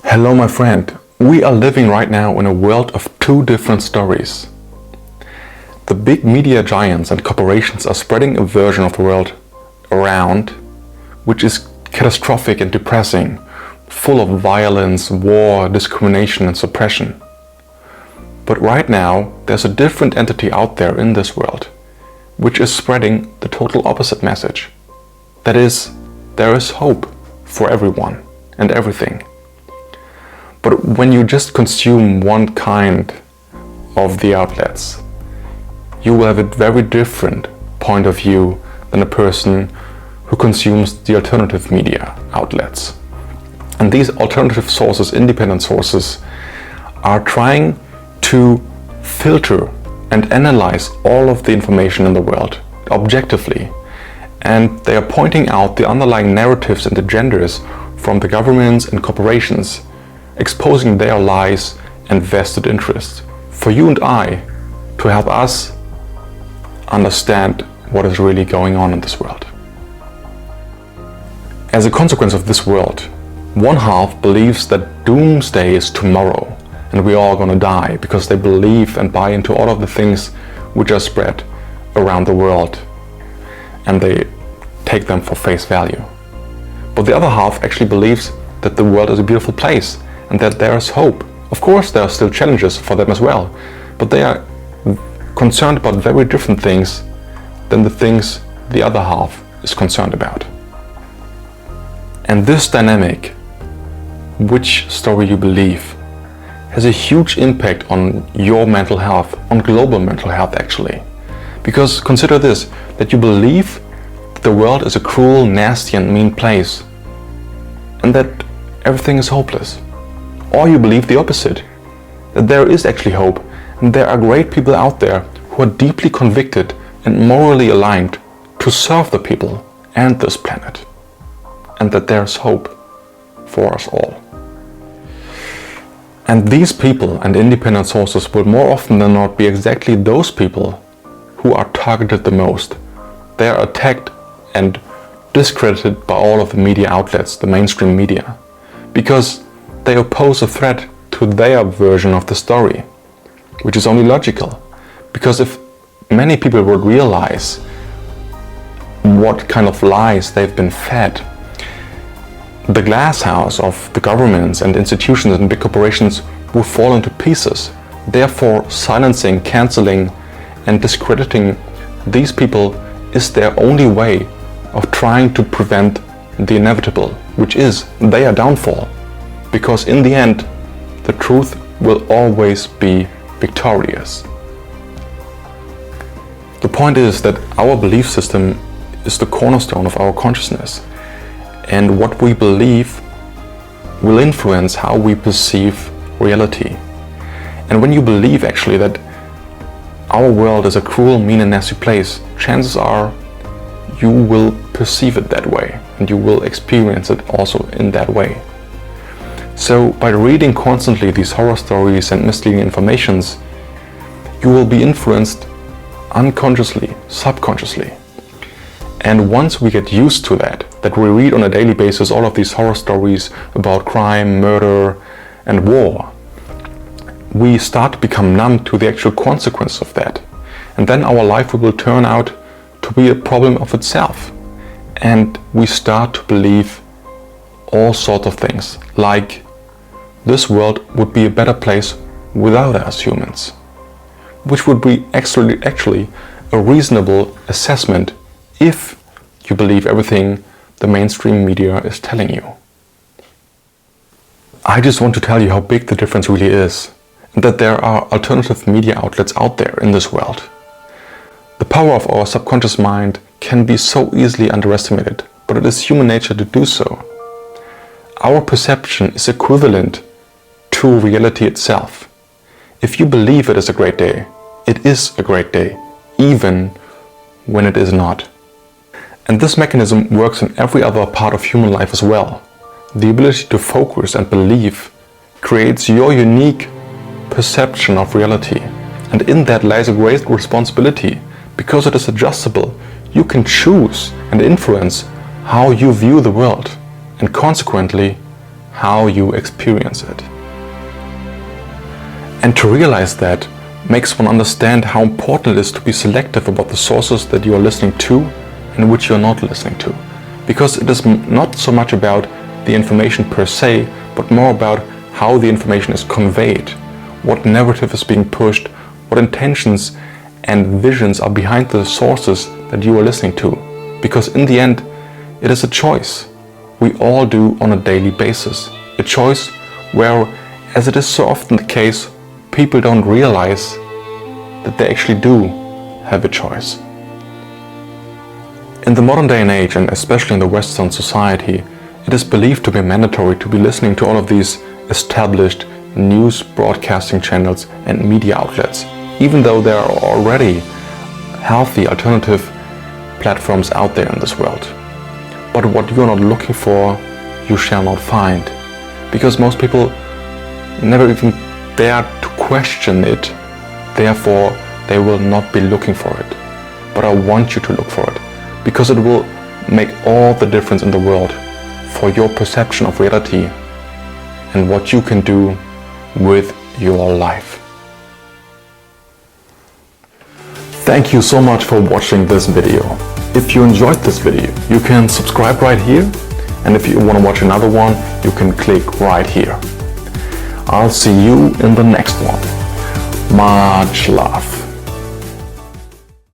Hello my friend, we are living right now in a world of two different stories. The big media giants and corporations are spreading a version of the world around which is catastrophic and depressing, full of violence, war, discrimination and suppression. But right now there's a different entity out there in this world which is spreading the total opposite message. That is, there is hope for everyone and everything. But when you just consume one kind of the outlets, you will have a very different point of view than a person who consumes the alternative media outlets. And these alternative sources, independent sources, are trying to filter and analyze all of the information in the world objectively. And they are pointing out the underlying narratives and agendas from the governments and corporations, exposing their lies and vested interests for you and I to help us understand what is really going on in this world. As a consequence of this world, one half believes that doomsday is tomorrow and we are all gonna die because they believe and buy into all of the things which are spread around the world and they take them for face value. But the other half actually believes that the world is a beautiful place and that there is hope. Of course there are still challenges for them as well, but they are concerned about very different things than the things the other half is concerned about. And this dynamic, which story you believe, has a huge impact on your mental health, on global mental health actually. Because consider this, that you believe that the world is a cruel, nasty and mean place and that everything is hopeless. Or you believe the opposite, that there is actually hope and there are great people out there who are deeply convicted and morally aligned to serve the people and this planet, and that there's hope for us all. And these people and independent sources will more often than not be exactly those people who are targeted the most. They are attacked and discredited by all of the media outlets, the mainstream media, because they oppose a threat to their version of the story, which is only logical. Because if many people would realize what kind of lies they've been fed, the glass house of the governments and institutions and big corporations will fall into pieces. Therefore, silencing, canceling and discrediting these people is their only way of trying to prevent the inevitable, which is their downfall. Because in the end, the truth will always be victorious. The point is that our belief system is the cornerstone of our consciousness, and what we believe will influence how we perceive reality. And when you believe actually that our world is a cruel, mean and nasty place, chances are you will perceive it that way and you will experience it also in that way. So by reading constantly these horror stories and misleading informations, you will be influenced unconsciously, subconsciously. And once we get used to that we read on a daily basis all of these horror stories about crime, murder and war, we start to become numb to the actual consequence of that. And then our life will turn out to be a problem of itself. And we start to believe all sorts of things, like this world would be a better place without us humans, which would be actually a reasonable assessment if you believe everything the mainstream media is telling you. I just want to tell you how big the difference really is, and that there are alternative media outlets out there in this world. The power of our subconscious mind can be so easily underestimated, but it is human nature to do so. Our perception is equivalent to reality itself. If you believe it is a great day, it is a great day, even when it is not. And this mechanism works in every other part of human life as well. The ability to focus and believe creates your unique perception of reality. And in that lies a great responsibility. Because it is adjustable, you can choose and influence how you view the world, and consequently how you experience it. And to realize that makes one understand how important it is to be selective about the sources that you are listening to and which you are not listening to. Because it is not so much about the information per se, but more about how the information is conveyed, what narrative is being pushed, what intentions and visions are behind the sources that you are listening to. Because in the end, it is a choice we all do on a daily basis. A choice where, as it is so often the case, people don't realize that they actually do have a choice. In the modern day and age, and especially in the Western society, it is believed to be mandatory to be listening to all of these established news broadcasting channels and media outlets, even though there are already healthy alternative platforms out there in this world. But what you are not looking for, you shall not find. Because most people never even dare to question it, therefore they will not be looking for it. But I want you to look for it, because it will make all the difference in the world for your perception of reality and what you can do with your life. Thank you so much for watching this video. If you enjoyed this video, you can subscribe right here, and if you want to watch another one, you can click right here. I'll see you in the next one. Much love.